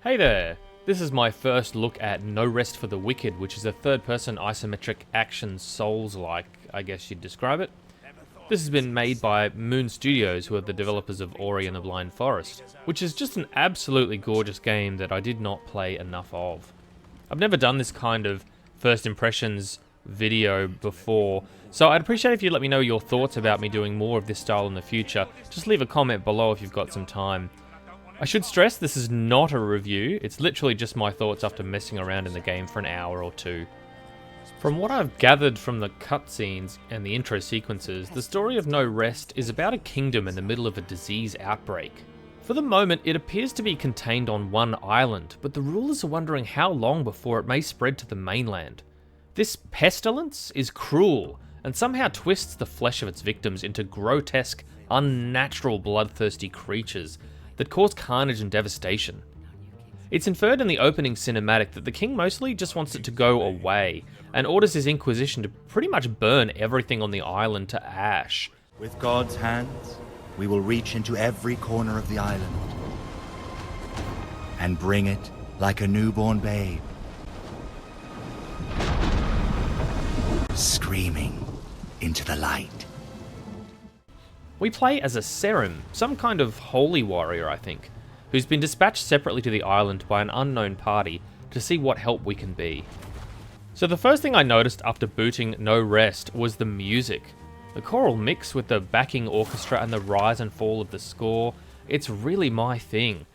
Hey there! This is my first look at No Rest for the Wicked, which is a third-person isometric action Souls-like, I guess you'd describe it. This has been made by Moon Studios, who are the developers of Ori and the Blind Forest, which is just an absolutely gorgeous game that I did not play enough of. I've never done this kind of first impressions video before, so I'd appreciate if you let me know your thoughts about me doing more of this style in the future. Just leave a comment below if you've got some time. I should stress this is not a review, it's literally just my thoughts after messing around in the game for an hour or two. From what I've gathered from the cutscenes and the intro sequences, the story of No Rest is about a kingdom in the middle of a disease outbreak. For the moment, it appears to be contained on one island, but the rulers are wondering how long before it may spread to the mainland. This pestilence is cruel, and somehow twists the flesh of its victims into grotesque, unnatural, bloodthirsty creatures that cause carnage and devastation. It's inferred in the opening cinematic that the king mostly just wants it to go away, and orders his Inquisition to pretty much burn everything on the island to ash. With God's hands, we will reach into every corner of the island and bring it like a newborn babe, screaming into the light. We play as a Serim, some kind of holy warrior I think, who's been dispatched separately to the island by an unknown party to see what help we can be. So the first thing I noticed after booting No Rest was the music. The choral mix with the backing orchestra and the rise and fall of the score, it's really my thing.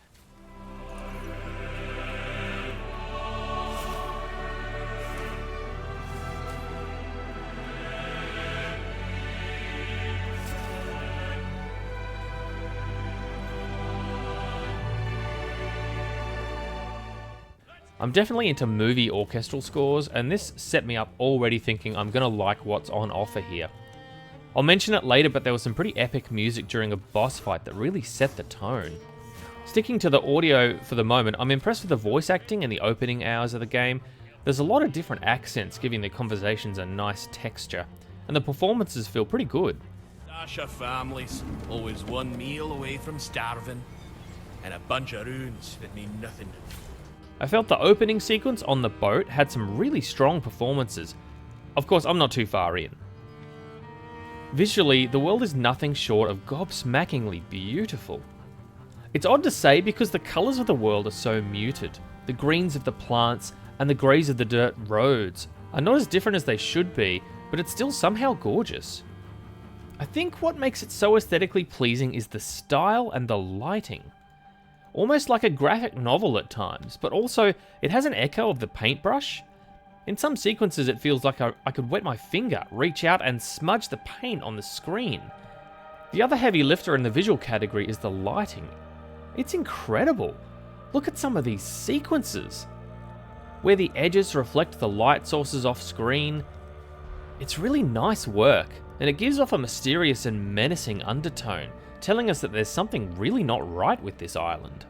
I'm definitely into movie orchestral scores, and this set me up already thinking I'm gonna like what's on offer here. I'll mention it later, but there was some pretty epic music during a boss fight that really set the tone. Sticking to the audio for the moment, I'm impressed with the voice acting in the opening hours of the game. There's a lot of different accents giving the conversations a nice texture, and the performances feel pretty good. Dasha families, always one meal away from starving, and a bunch of runes that mean nothing. I felt the opening sequence on the boat had some really strong performances. Of course, I'm not too far in. Visually, the world is nothing short of gobsmackingly beautiful. It's odd to say because the colours of the world are so muted. The greens of the plants and the greys of the dirt roads are not as different as they should be, but it's still somehow gorgeous. I think what makes it so aesthetically pleasing is the style and the lighting. Almost like a graphic novel at times, but also it has an echo of the paintbrush. In some sequences it feels like I could wet my finger, reach out and smudge the paint on the screen. The other heavy lifter in the visual category is the lighting. It's incredible. Look at some of these sequences. Where the edges reflect the light sources off screen. It's really nice work, and it gives off a mysterious and menacing undertone, telling us that there's something really not right with this island.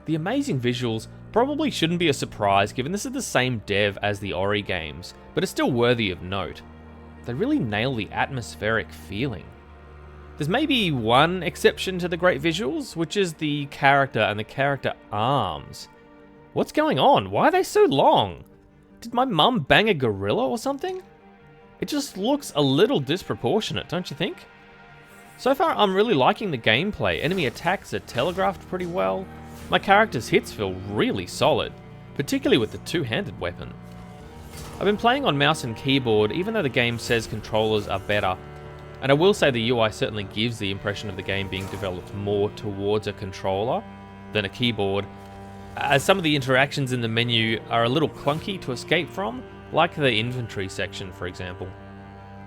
The amazing visuals probably shouldn't be a surprise given this is the same dev as the Ori games, but it's still worthy of note. They really nail the atmospheric feeling. There's maybe one exception to the great visuals, which is the character and the character arms. What's going on? Why are they so long? Did my mum bang a gorilla or something? It just looks a little disproportionate, don't you think? So far, I'm really liking the gameplay. Enemy attacks are telegraphed pretty well. My character's hits feel really solid, particularly with the two-handed weapon. I've been playing on mouse and keyboard, even though the game says controllers are better. And I will say the UI certainly gives the impression of the game being developed more towards a controller than a keyboard, as some of the interactions in the menu are a little clunky to escape from, like the inventory section, for example.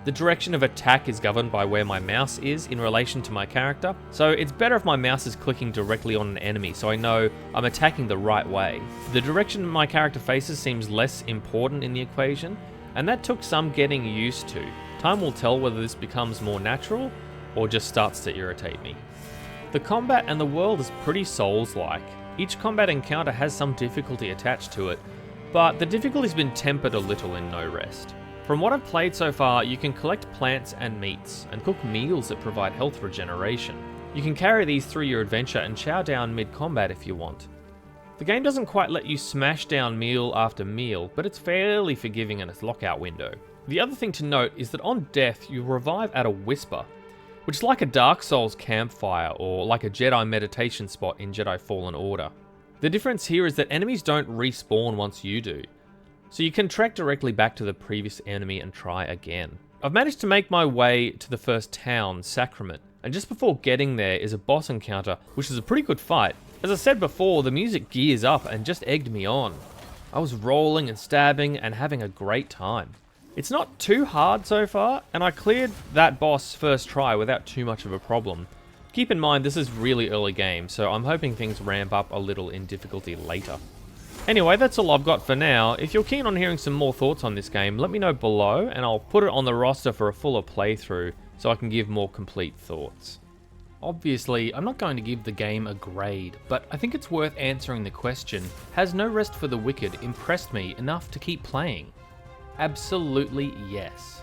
The direction of attack is governed by where my mouse is in relation to my character, so it's better if my mouse is clicking directly on an enemy so I know I'm attacking the right way. The direction my character faces seems less important in the equation, and that took some getting used to. Time will tell whether this becomes more natural or just starts to irritate me. The combat and the world is pretty Souls-like. Each combat encounter has some difficulty attached to it, but the difficulty's been tempered a little in No Rest. From what I've played so far, you can collect plants and meats, and cook meals that provide health regeneration. You can carry these through your adventure and chow down mid-combat if you want. The game doesn't quite let you smash down meal after meal, but it's fairly forgiving in its lockout window. The other thing to note is that on death you revive at a whisper, which is like a Dark Souls campfire or like a Jedi meditation spot in Jedi Fallen Order. The difference here is that enemies don't respawn once you do, so you can track directly back to the previous enemy and try again. I've managed to make my way to the first town, Sacrament, and just before getting there is a boss encounter, which is a pretty good fight. As I said before, the music gears up and just egged me on. I was rolling and stabbing and having a great time. It's not too hard so far, and I cleared that boss first try without too much of a problem. Keep in mind this is really early game, so I'm hoping things ramp up a little in difficulty later. Anyway, that's all I've got for now. If you're keen on hearing some more thoughts on this game, let me know below, and I'll put it on the roster for a fuller playthrough so I can give more complete thoughts. Obviously, I'm not going to give the game a grade, but I think it's worth answering the question, has No Rest for the Wicked impressed me enough to keep playing? Absolutely yes.